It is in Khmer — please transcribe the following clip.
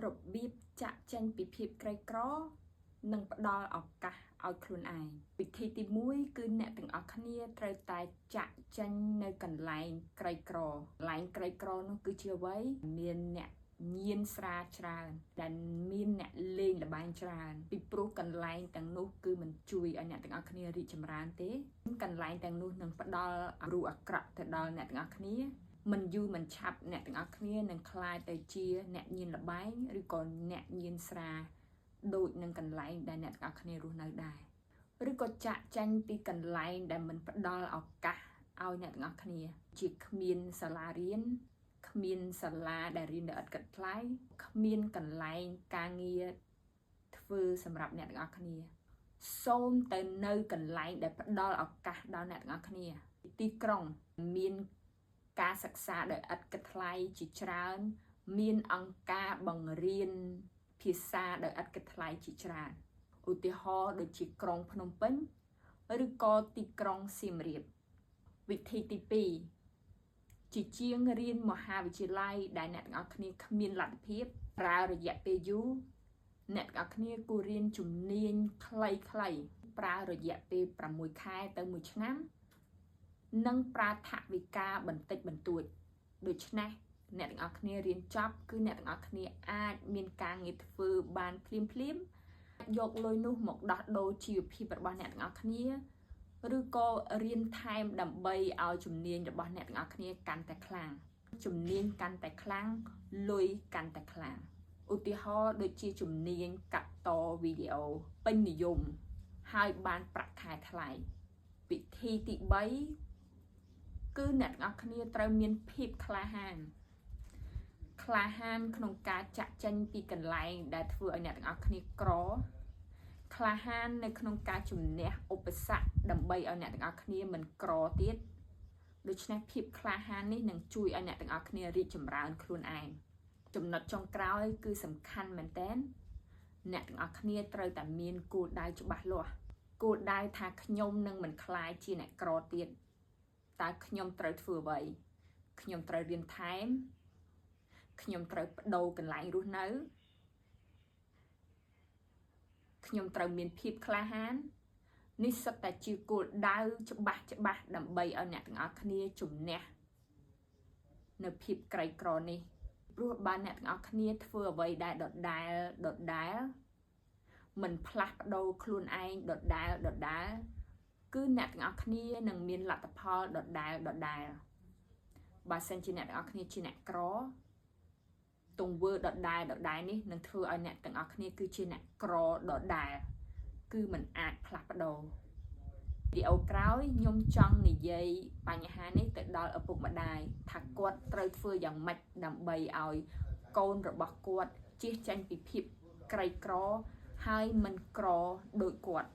របៀបចាក់ចេញពីភាពក្រីក្រនិងផ្ដល់ឱកាសឲ្យខ្លួនឯងវិធីទី1គឺអ្នកទាំងអស់គ្នាត្រូវតែចាក់ចេញនៅកន្លែងក្រីក្រកន្លែងក្រីក្រនោះគឺជាអ្វីមានអ្នកញៀនស្រាច្រើនដែលមានអ្នកលេងល្បែងច្រើនពីព្រោះកន្លែងទាំងនោះគឺមិនជួយឲ្យអ្នកទាំងអស់គ្នារីកចម្រើនទេកន្លែងទាំងនោះនឹងផ្ដល់រូបអាក្រក់ទៅដល់អ្នកទាំងអស់គ្នាមិនយូរមិនឆាប់អ្នកទាំងអស់គ្នានឹងក្លាយទៅជាអ្នកញៀនល្បែងឬក៏អ្នកញៀនស្រាដូចនឹងកន្លែងដែលអ្នកទាំងអស់គ្នារស់នៅដែរឬក៏ចាក់ចេញពីកន្លែងដែលមិនផ្ដល់ឱកាសឲ្យអ្នកទាំងអស់គ្នាជាគ្មានសាលារៀនគ្មានសាលាដែលរៀនដោយឥតគិតថ្លៃគ្មានកន្លែងការងារធ្វើសម្រាប់អ្នកទាំងអស់គ្នាសូមទៅនៅកន្លែងដែលផ្ដល់ឱកាសដល់អ្នកទាំងអស់គ្នាទីក្រុងមានការសិក្សាដោយឥតគិតថ្លៃជាច្រើនមានអង្គការបង្រៀនភាសាដោយឥតគិតថ្លៃជាច្រើនឧទាហរណ៍ដូចជាក្រុងភ្នំពេញឬក៏ទីក្រុងសៀមរាបវិធីទី2ជាជាងរៀនមហាវិទ្យាល័យដែលអ្នកទាំងអស់គ្នាគ្មានលទ្ធភាពប្រើរយៈពេលយូរអ្នកទាំងអស់គ្នាគួររៀនជំនាញខ្លីៗប្រើរយៈពេល6ខែទៅ1ឆ្នាំនិងប្រើថវិកាបន្តិចបន្តួចដូច្នេះអ្នកទាំងអស់គ្នារៀនចប់គឺអ្នកទាំងអស់គ្នាអាចមានការងារធ្វើបានភ្លាមយកលុយនោះមកដោះដូរជីវភាពរបស់អ្នកទាំងអស់គ្នាឬក៏រៀនថែមដើម្បីឲ្យជំនាញរបស់អ្នកទាំងអស់គ្នាកាន់តែខ្លាំងជំនាញកាន់តែខ្លាំងលុយកាន់តែខ្លាំងឧទាហរណ៍ដូចជាជំនាញកាត់តវីដេអូពេញនិយមហើយបានប្រាក់ខែថ្លៃវិធីទី3គឺអ្នកទាំងអស់គ្នាត្រូវមានភាពក្លាហានក្នុងការចាក់ចេញពីកន្លែងដែលធ្វើឲ្យអ្នកទាំងអស់គ្នាក្រក្លាហាននៅក្នុងការជំនះឧបសគ្គដើម្បីឲ្យអ្នកទាំងអស់គ្នាមិនក្រទៀតដូច្នេះភាពក្លាហាននេះនឹងជួយឲ្យអ្នកទាំងអស់គ្នារីកចម្រើនខ្លួនឯងចំណុចចុងក្រោយគឺសំខាន់មែនទែនអ្នកទាំងអស់គ្នាត្រូវតែមានគោលដៅច្បាស់លាស់គោលដៅថាខ្ញុំនឹងមិនក្លាយជាអ្នកក្រទៀតតើខ្ញុំត្រូវធ្វើអ្វីខ្ញុំត្រូវរៀនថែមខ្ញុំត្រូវបដូរកន្លែងរស់នៅខ្ញុំត្រូវមានភាពក្លាហាននេះសុទ្ធតែជាគោលដៅច្បាស់ដើម្បីឲ្យអ្នកទាំងអស់គ្នាជំនះនៅភាពក្រីក្រនេះព្រោះបើអ្នកទាំងអស់គ្នាធ្វើអ្វីដែលដដែលមិនផ្លាស់ប្ដូរខ្លួនឯងដដែលគឺអ្នកទាំងអស់គ្នានឹងមានលទ្ធផលដដែលបើសិនជាអ្នកទាំងអស់គ្នាជាអ្នកក្រទង្វើដដែលនេះនឹងធ្វើឲ្យអ្នកទាំងអស់គ្នាគឺជាអ្នកក្រដដែលគឺมันអាចផ្លាស់ប្ដូរវីដេអូក្រោយខ្ញុំចង់និយាយបញ្ហានេះទៅដល់ឪពុកម្ដាយថាគាត់ត្រូវធ្វើយ៉ាងម៉េចដើម្បីឲ្យកូនរបស់គាត់ជៀសចេញពីភាពក្រីក្រហើយមិនក្រដូចគាត់